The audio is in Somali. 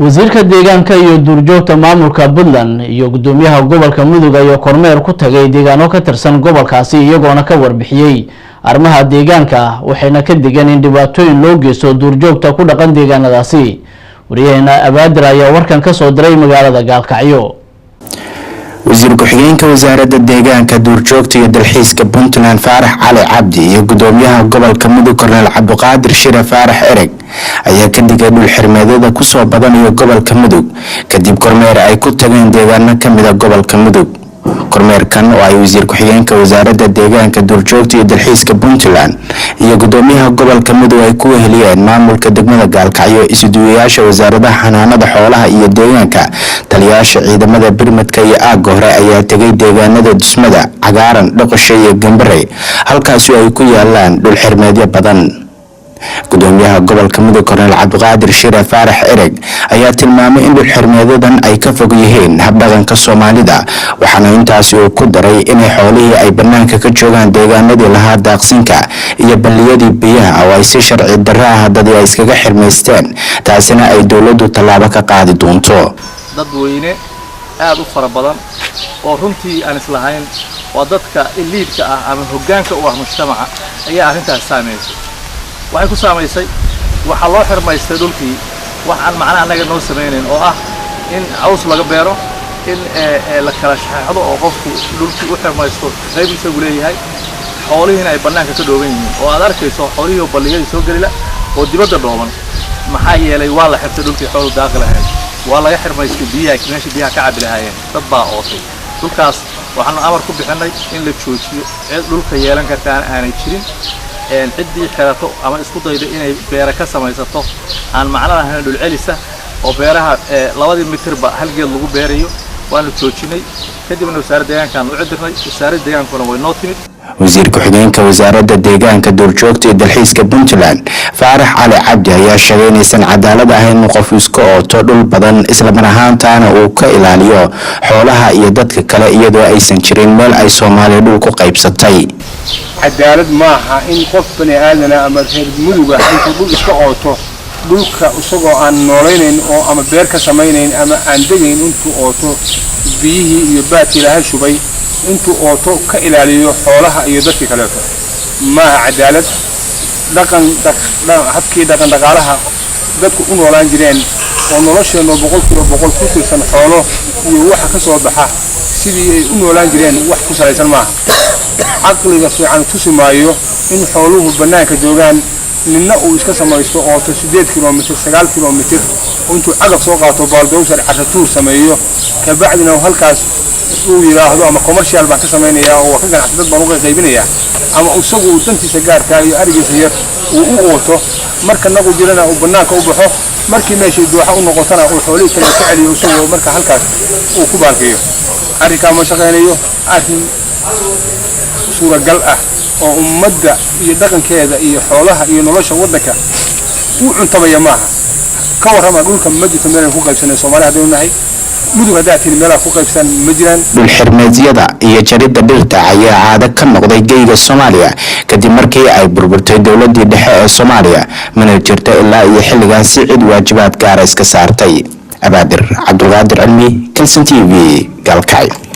wasiirka deegaanka iyo duurjoogta maamulka Puntland iyo gudoomiyaha gobolka Mudug ayaa kormeer ku tagay deegaano ka tirsan gobolkaasi iyagoona ka warbixiyay arrimaha deegaanka waxayna ka digeen in dhibaatooyin loo geysto duurjoogta ku dhaqan deegaanadaasi. wariyahana Abaadir ayaa warkan ka soo diray magaalada Gaalkacyo. wasiir ku-xigeenka wasaaradda deegaanka duurjoogta iyo dalxiiska Puntland Faarax Cali Cabdi iyo gudoomiyaha gobolka Mudug Korneel Cabdiqaadir Shire Faarax Ereg ayaa ka digay dhul xirmeedyada ku soo badanayo gobolka Mudug kadib kormeer ay ku tageen deegaano ka mid ah gobolka Mudug. kormeerkan oo ay wasiir ku-xigeenka wasaaradda deegaanka duurjoogta iyo dalxiiska Puntland iyo gudoomiyaha gobolka Mudug ay ku weheliyeen maamulka degmada Gaalkacyo isuduwayaasha wasaaradda xanaanada xoolaha iyo deegaanka taliyaasha ciidamada birmadka iyo aag hore ayaa tagay deegaanada Dusmada Cagaaran Dhaqasho iyo Gambare halkaas oo ay ku yaalaan dhul xirmeedyo badan. gudoomiyaha gobolka Mudug Korneel Cabdiqaadir Shire Faarax Ereg ayaa tilmaamay in dhul xirmeedyadan ay ka fog yihiin habdhaqanka Soomaalida waxaana intaas uu ku daray in xoolihii ay banaanka ka joogaan deegaanadii lahaa daaqsinka iyo balliyadii biyaha oo ay si sharci darro ah dadii ay iskaga xirmeysteen taasina ay dawladdu tallaabo ka qaadi doonto. dadweyne aad u fara badan oo runtii aan islahayn waa dadka liidka ah ama hoggaanka u ah mujtamaca ayaa arrintaas saameysay. waxay ku saameysay waxa loo xirmaystay dhulkii wax aan macna anaga noo sameeyeen oo ah in caws laga beero in la kala shaxdo oo qofku dhulkii u xirmaysto qaybiisa uu leeyahay xoolihiina ay banaanka ka dhooban yihiin oo aad arkayso xoolihii oo balliyada soo galila oo dibadda dhooban maxaa yeelay waa la xirtay dhulkii xoolo daaq lahayd waa laga xirmaystay biyaha meesha biyaha ka cabi lahaayeen dad baa ootay dhulkaas waxaanu amar ku bixinay in la joojiyo cid dhulka yeelan kartaan aanay jirin ciddii xirato ama isku daydo inay beera ka samaysato aan macna lahayn dhul celisa oo beeraha 2 mitirba hal geed lagu beerayo waanu joojinay kadibna wasaaradda deegaanka u cidirnay wasaaradda deegaankuna way noo timid. wasiir ku-xigeenka wasaaradda deegaanka duurjoogta iyo dalxiiska Puntland Faarax Cali Cabdi ayaa sheegay in aysan cadaalad ahayn qof isku ooto dhul badan isla mar ahaantaana uu ka ilaaliyo xoolaha iyo dadka kale iyadoo aysan jirin meel ay Soomaaliya dhul ku qaybsatay. cadaalad maaha in qof bani aadana ama reer Mudug ah intuu dhul iska ooto dhulka isagoo aan noolaynayn oo ama beer ka samaynayn ama aan degayn intuu ooto biyihii iyo baadkii ilaahay shubay intuu ooto ka ilaaliyo xoolaha iyo dadka kale maaha cadaalad. habkii dhaqan dhaqaalaha dadku u noolaan jireen oo nolosheena 100% ku tirsan xoolo iyo waxa ka soo baxa sidii ay u noolaan jireen wax ku salaysan maaha. caqliga fiican tusimaayo in xooluhu banaanka joogaan ninna uu iska samaysto oo 8 kilomitir 9 kilomitir intuu cagaf soo qaato baaldowsar carratuur sameeyo ka bacdina halkaas uu yiraahdo ama commercial baan ka sameynaya oo ka ganacsatada baan uga qaybinaya ama isagu dantiisa gaarka iyo arigiisa yar uu u ooto marka nagu jirana uu banaanka u baxo markii meeshii dooxa u noqotana uu xoolihi kale ka celiyo isagoo marka halkaas uu ku baalkeeyo arrinka ma shaqeynayo arrin suuragal ah oo ummadda iyo dhaqankeeda iyo xoolaha iyo nolosha waddanka u cuntamaya maaha. ka warrama dhulka ma jirto meel ku qaybsanay Soomaaliya hadii nahay Mudug hadaa tiin meel ku qaybsan ma jiraan. dhul xirmeedyada iyo jaridda dhirta ayaa caado ka noqday geyga Soomaaliya kadib markii ay burburtay dawladdii dhexe ee Soomaaliya mana jirto ilaa iyo xilligan si cid waajibaad gaar ah iska saartay. Abaadir Cabdiqaadir Cilmi, Kalsan TV, Gaalkacyo.